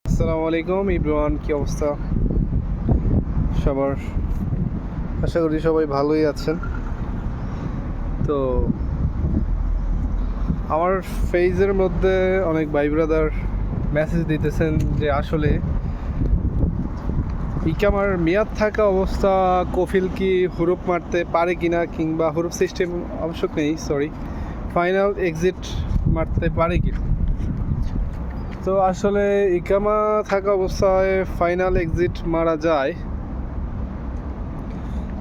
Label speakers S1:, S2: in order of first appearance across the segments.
S1: আসসালামু আলাইকুম ইব্রান, কি অবস্থা সবার? আশা করি সবাই ভালোই আছেন। তো আমার ফেজের মধ্যে অনেক ভাই ব্রাদার মেসেজ দিতেছেন যে আসলে ইকামার মেয়াদ থাকা অবস্থা কফিল কি হুরুপ মারতে পারে কিনা, কিংবা হুরুপ সিস্টেম আবশ্যক নেই, সরি, ফাইনাল এক্সিট মারতে পারে কিনা। তো আসলে ইকামা থাকা অবস্থায় ফাইনাল এক্সিট মারা যায়,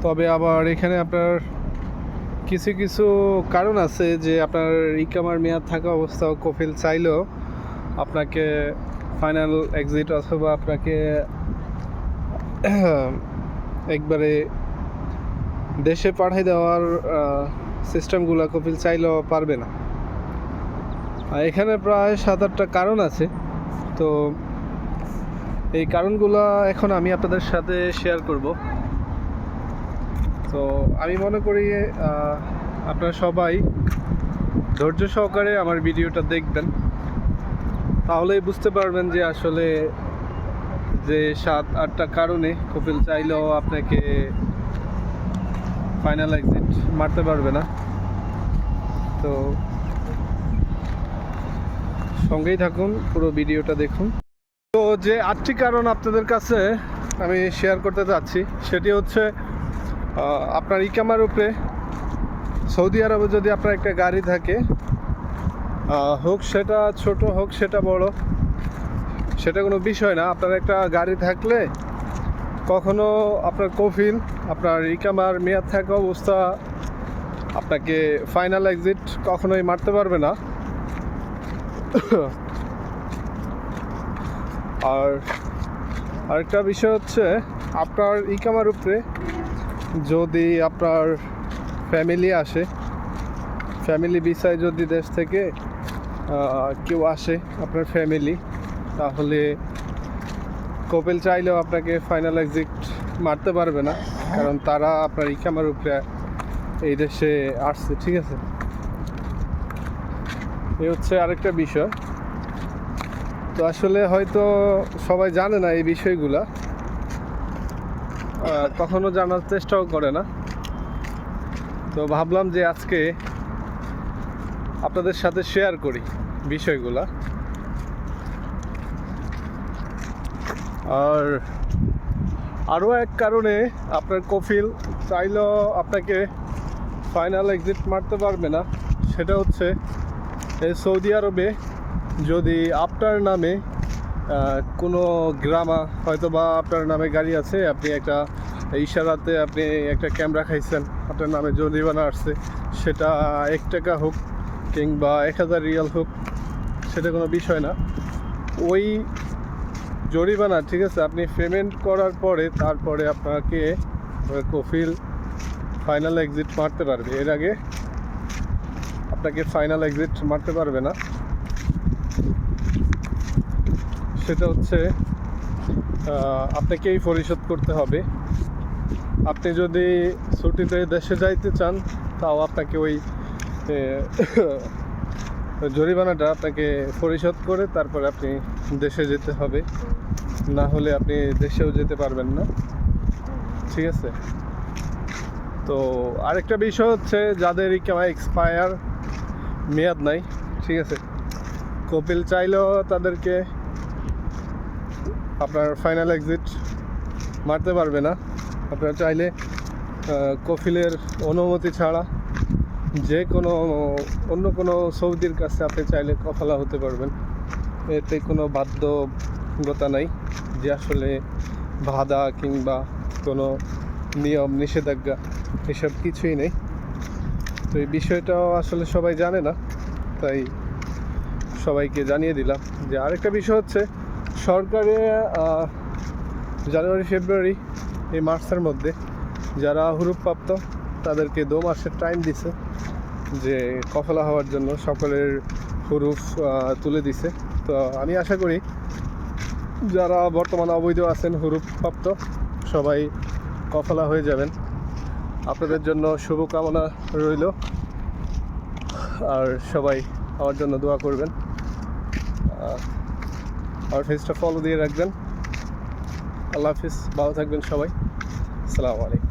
S1: তবে আবার এখানে আপনার কিছু কিছু কারণ আছে যে আপনার ইকামার মেয়াদ থাকা অবস্থাও কফিল চাইলেও আপনাকে ফাইনাল এক্সিট অথবা আপনাকে একবারে দেশে পাঠিয়ে দেওয়ার সিস্টেমগুলো কফিল চাইলেও পারবে না। আর এখানে প্রায় 7-8টা কারণ আছে। তো এই কারণগুলো এখন আমি আপনাদের সাথে শেয়ার করব। তো আমি মনে করি আপনারা সবাই ধৈর্য সহকারে আমার ভিডিওটা দেখবেন, তাহলেই বুঝতে পারবেন যে আসলে যে 7-8টা কারণে কপিল চাইলেও আপনাকে ফাইনাল এক্সিট মারতে পারবে না। তো সঙ্গেই থাকুন, পুরো ভিডিওটা দেখুন। তো যে 8টি কারণ আপনাদের কাছে আমি শেয়ার করতে চাচ্ছি সেটি হচ্ছে আপনার ইকামার উপরে সৌদি আরবে যদি আপনার একটা গাড়ি থাকে, হোক সেটা ছোট হোক সেটা বড়, সেটা কোনো বিষয় না। আপনার একটা গাড়ি থাকলে কখনো আপনার কফিল আপনার ইকামার মেয়াদ থাকা অবস্থা আপনাকে ফাইনাল এক্সিট কখনোই মারতে পারবে না। আর আরেকটা বিষয় হচ্ছে আপনার ইকামার উপরে যদি আপনার ফ্যামিলি আসে, ফ্যামিলি ভিসায় যদি দেশ থেকে কেউ আসে আপনার ফ্যামিলি, তাহলে কপিল চাইলেও আপনাকে ফাইনাল এক্সিট মারতে পারবে না, কারণ তারা আপনার ইকামার উপরে এই দেশে আসছে। ঠিক আছে, এই হচ্ছে আরেকটা বিষয়। তো আসলে হয়তো সবাই জানে না এই বিষয়গুলা, কখনো জানার চেষ্টাও করে না। তো ভাবলাম যে আজকে আপনাদের সাথে শেয়ার করি বিষয়গুলা। আর আরও এক কারণে আপনার কফিল চাইলেও আপনাকে ফাইনাল এক্সিট মারতে পারবে না, সেটা হচ্ছে এই সৌদি আরবে যদি আপনার নামে কোনো গ্রামা, হয়তো বা আপনার নামে গাড়ি আছে, আপনি একটা ইশারাতে আপনি একটা ক্যামেরা খাইছেন, আপনার নামে জরিমানা আসছে, সেটা 1 টাকা হোক কিংবা 1000 রিয়াল হোক, সেটা কোনো বিষয় না। ওই জরিমানা, ঠিক আছে, আপনি পেমেন্ট করার পরে তারপরে আপনাকে কফিল ফাইনাল এক্সিট মারতে পারবে, এর আগে আপনাকে ফাইনাল এক্সিট মারতে পারবে না। সেটা হচ্ছে আপনাকেই পরিশোধ করতে হবে। আপনি যদি ছুটিতে দেশে যাইতে চান, তাও আপনাকে ওই জরিমানাটা আপনাকে পরিশোধ করে তারপরে আপনি দেশে যেতে হবে, না হলে আপনি দেশেও যেতে পারবেন না। ঠিক আছে। তো আরেকটা বিষয় হচ্ছে যাদের ইকামা এক্সপায়ার মেয়াদ নাই, ঠিক আছে, কপিল চাইলেও তাদেরকে আপনার ফাইনাল এক্সিট মারতে পারবে না। আপনারা চাইলে কফিলের অনুমতি ছাড়া যে কোনো অন্য কোনো সৌদির কাছে আপনি চাইলে কফালা হতে পারবেন, এতে কোনো বাধ্যকতা নাই যে আসলে বাধা কিংবা কোনো নিয়ম নিষেধাজ্ঞা, এসব কিছুই নেই। তো এই বিষয়টাও আসলে সবাই জানে না, তাই সবাইকে জানিয়ে দিলাম। যে আরেকটা বিষয় হচ্ছে সরকারে জানুয়ারি ফেব্রুয়ারি এই মাসের মধ্যে যারা হুরুপপ্রাপ্ত তাদেরকে 2 মাসের টাইম দিছে যে কফলা হওয়ার জন্য, সকলের হুরুফ তুলে দিছে। তো আমি আশা করি যারা বর্তমানে অবৈধ আছেন হুরুপপ্রাপ্ত সবাই কফলা হয়ে যাবেন। আপনাদের জন্য শুভকামনা রইল, আর সবাই আমার জন্য দোয়া করবেন। আমার পেজটা ফলো দিয়ে রাখবেন। আল্লাহ হাফিজ, ভালো থাকবেন সবাই। আসসালামু আলাইকুম।